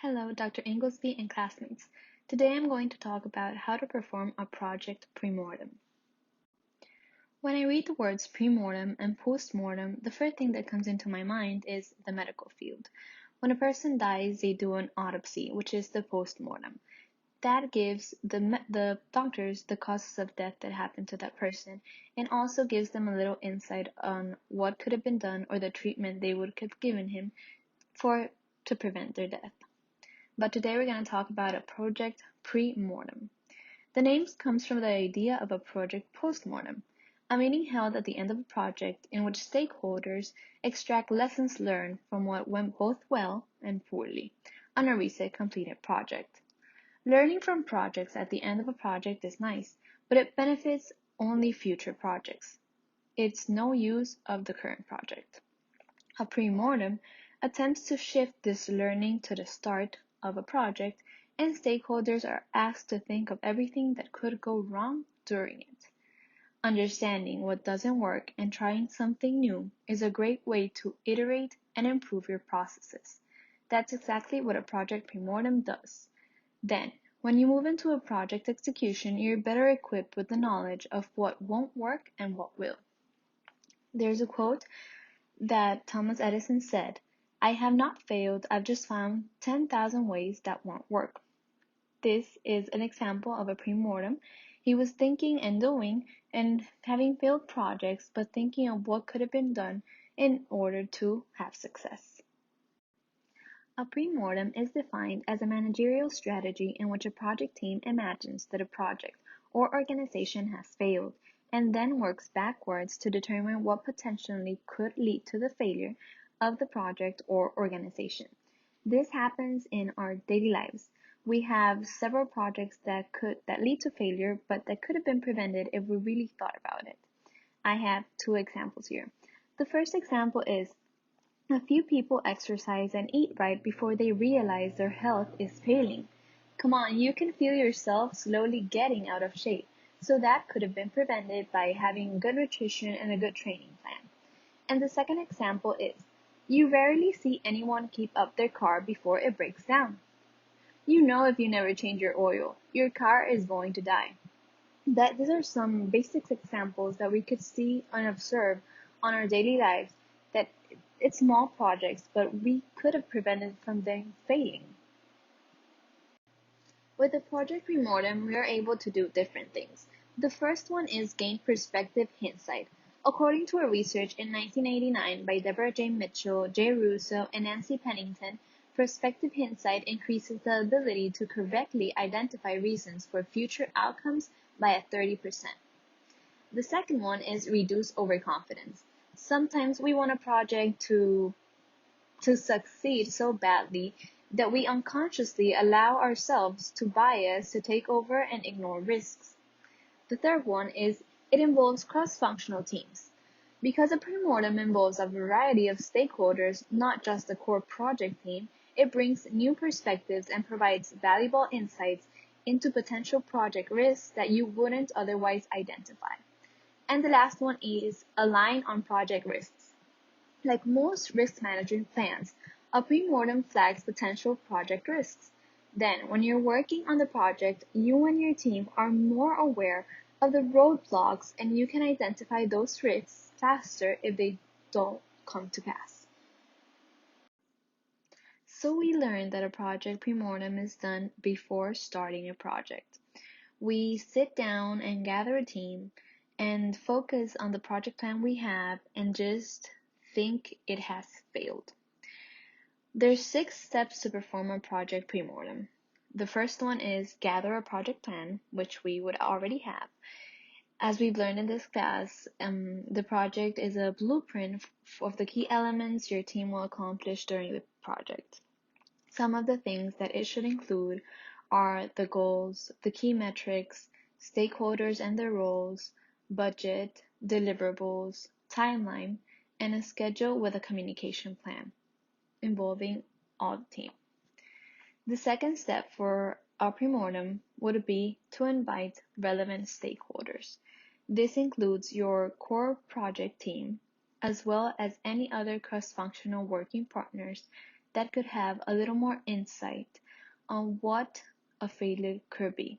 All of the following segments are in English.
Hello, Dr. Inglesby and classmates. Today I'm going to talk about how to perform a project premortem. When I read the words premortem and postmortem, the first thing that comes into my mind is the medical field. When a person dies, they do an autopsy, which is the postmortem. That gives the doctors the causes of death that happened to that person and also gives them a little insight on what could have been done or the treatment they would have given him to prevent their death. But today we're going to talk about a project pre-mortem. The name comes from the idea of a project post-mortem, a meeting held at the end of a project in which stakeholders extract lessons learned from what went both well and poorly on a recent completed project. Learning from projects at the end of a project is nice, but it benefits only future projects. It's no use of the current project. A pre-mortem attempts to shift this learning to the start of a project, and stakeholders are asked to think of everything that could go wrong during it. Understanding what doesn't work and trying something new is a great way to iterate and improve your processes. That's exactly what a project premortem does. Then, when you move into a project execution, you're better equipped with the knowledge of what won't work and what will. There's a quote that Thomas Edison said, "I have not failed, I've just found 10,000 ways that won't work." This is an example of a premortem. He was thinking and doing and having failed projects, but thinking of what could have been done in order to have success. A premortem is defined as a managerial strategy in which a project team imagines that a project or organization has failed and then works backwards to determine what potentially could lead to the failure of the project or organization. This happens in our daily lives. We have several projects that lead to failure, but that could have been prevented if we really thought about it. I have two examples here. The first example is a few people exercise and eat right before they realize their health is failing. Come on, you can feel yourself slowly getting out of shape, so that could have been prevented by having good nutrition and a good training plan. And the second example is, you rarely see anyone keep up their car before it breaks down. You know if you never change your oil, your car is going to die. These are some basic examples that we could see and observe on our daily lives that it's small projects, but we could have prevented from them failing. With the project premortem, we are able to do different things. The first one is gain perspective hindsight. According to a research in 1989 by Deborah J. Mitchell, Jay Russo, and Nancy Pennington, perspective hindsight increases the ability to correctly identify reasons for future outcomes by 30%. The second one is reduce overconfidence. Sometimes we want a project to succeed so badly that we unconsciously allow ourselves to bias to take over and ignore risks. The third one is it involves cross-functional teams. Because a premortem involves a variety of stakeholders, not just the core project team, it brings new perspectives and provides valuable insights into potential project risks that you wouldn't otherwise identify. And the last one is align on project risks. Like most risk management plans, a premortem flags potential project risks. Then, when you're working on the project, you and your team are more aware of the roadblocks and you can identify those risks faster if they don't come to pass. So we learned that a project premortem is done before starting a project. We sit down and gather a team and focus on the project plan we have and just think it has failed. There's 6 steps to perform a project premortem. The first one is gather a project plan, which we would already have. As we've learned in this class, the project is a blueprint of the key elements your team will accomplish during the project. Some of the things that it should include are the goals, the key metrics, stakeholders and their roles, budget, deliverables, timeline, and a schedule with a communication plan involving all the team. The second step for our premortem would be to invite relevant stakeholders. This includes your core project team, as well as any other cross-functional working partners that could have a little more insight on what a failure could be,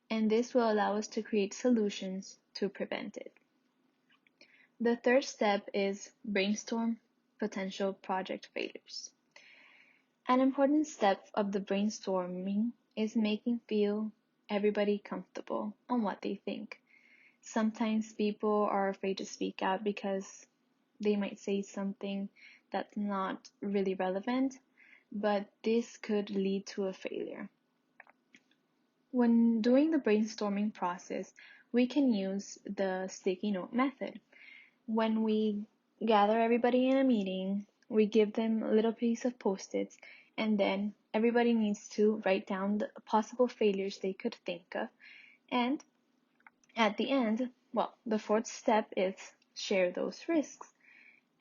and this will allow us to create solutions to prevent it. The third step is brainstorm potential project failures. An important step of the brainstorming is making feel everybody comfortable on what they think. Sometimes people are afraid to speak out because they might say something that's not really relevant, but this could lead to a failure. When doing the brainstorming process, we can use the sticky note method. When we gather everybody in a meeting, we give them a little piece of post-its, and then everybody needs to write down the possible failures they could think of. And at the end, the fourth step is share those risks.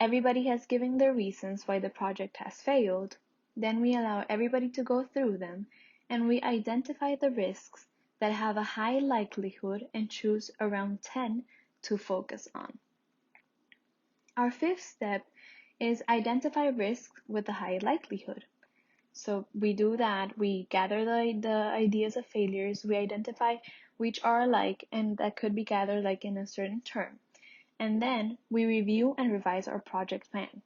Everybody has given their reasons why the project has failed. Then we allow everybody to go through them, and we identify the risks that have a high likelihood and choose around 10 to focus on. Our fifth step is identify risks with a high likelihood. So we do that, we gather the ideas of failures, we identify which are alike and that could be gathered like in a certain term. And then we review and revise our project plan.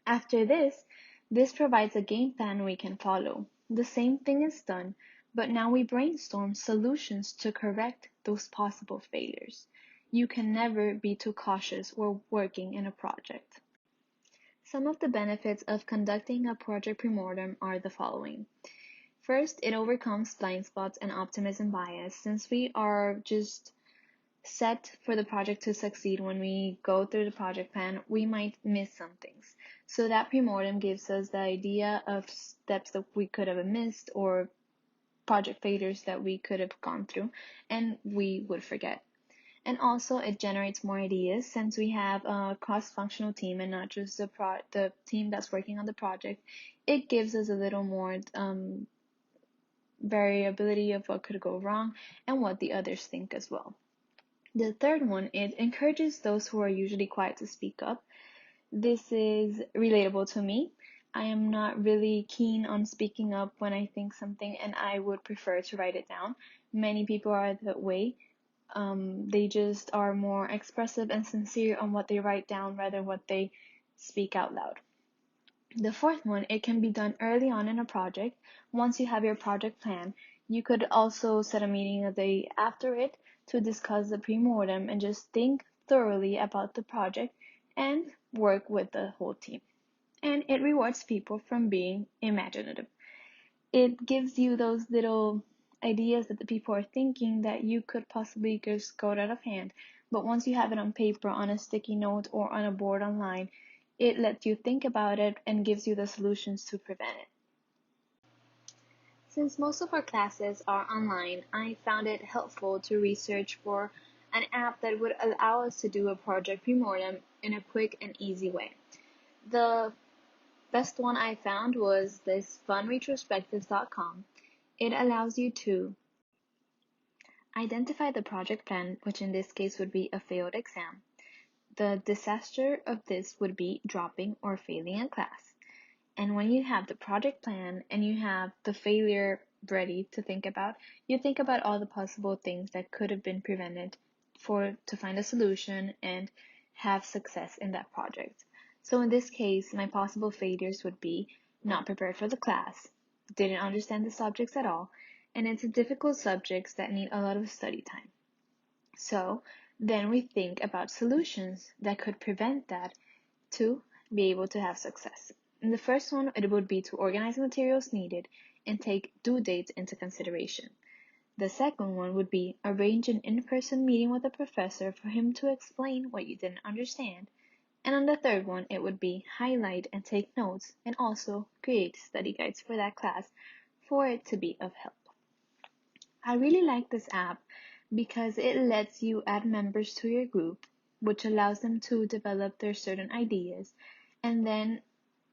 After this provides a game plan we can follow. The same thing is done, but now we brainstorm solutions to correct those possible failures. You can never be too cautious while working in a project. Some of the benefits of conducting a project premortem are the following. First, it overcomes blind spots and optimism bias. Since we are just set for the project to succeed when we go through the project plan, we might miss some things. So that premortem gives us the idea of steps that we could have missed or project failures that we could have gone through and we would forget. And also it generates more ideas since we have a cross-functional team and not just the team that's working on the project. It gives us a little more variability of what could go wrong and what the others think as well. The third one, it encourages those who are usually quiet to speak up. This is relatable to me. I am not really keen on speaking up when I think something and I would prefer to write it down. Many people are that way. They just are more expressive and sincere on what they write down rather than what they speak out loud. The fourth one, it can be done early on in a project. Once you have your project plan, you could also set a meeting a day after it to discuss the premortem and just think thoroughly about the project and work with the whole team. And it rewards people from being imaginative. It gives you those little ideas that the people are thinking that you could possibly just go out of hand. But once you have it on paper, on a sticky note, or on a board online, it lets you think about it and gives you the solutions to prevent it. Since most of our classes are online, I found it helpful to research for an app that would allow us to do a project premortem in a quick and easy way. The best one I found was this funretrospectives.com. It allows you to identify the project plan, which in this case would be a failed exam. The disaster of this would be dropping or failing a class. And when you have the project plan and you have the failure ready to think about, you think about all the possible things that could have been prevented to find a solution and have success in that project. So in this case, my possible failures would be not prepared for the class, didn't understand the subjects at all, and it's difficult subjects that need a lot of study time. So then we think about solutions that could prevent that to be able to have success. And the first one, it would be to organize the materials needed and take due dates into consideration. The second one would be arrange an in-person meeting with a professor for him to explain what you didn't understand. And on the third one, it would be highlight and take notes and also create study guides for that class for it to be of help. I really like this app because it lets you add members to your group, which allows them to develop their certain ideas, and then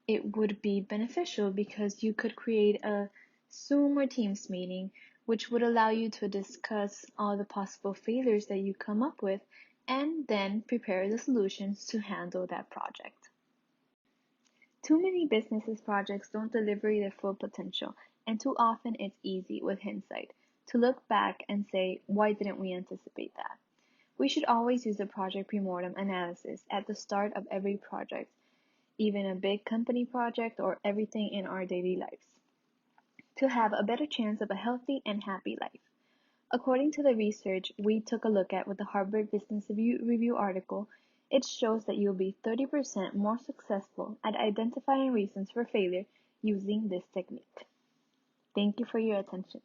it would be beneficial because you could create a Zoom or Teams meeting, which would allow you to discuss all the possible failures that you come up with and then prepare the solutions to handle that project. Too many businesses projects don't deliver their full potential, and too often it's easy, with hindsight, to look back and say, why didn't we anticipate that? We should always use a project premortem analysis at the start of every project, even a big company project or everything in our daily lives, to have a better chance of a healthy and happy life. According to the research we took a look at with the Harvard Business Review article, it shows that you'll be 30% more successful at identifying reasons for failure using this technique. Thank you for your attention.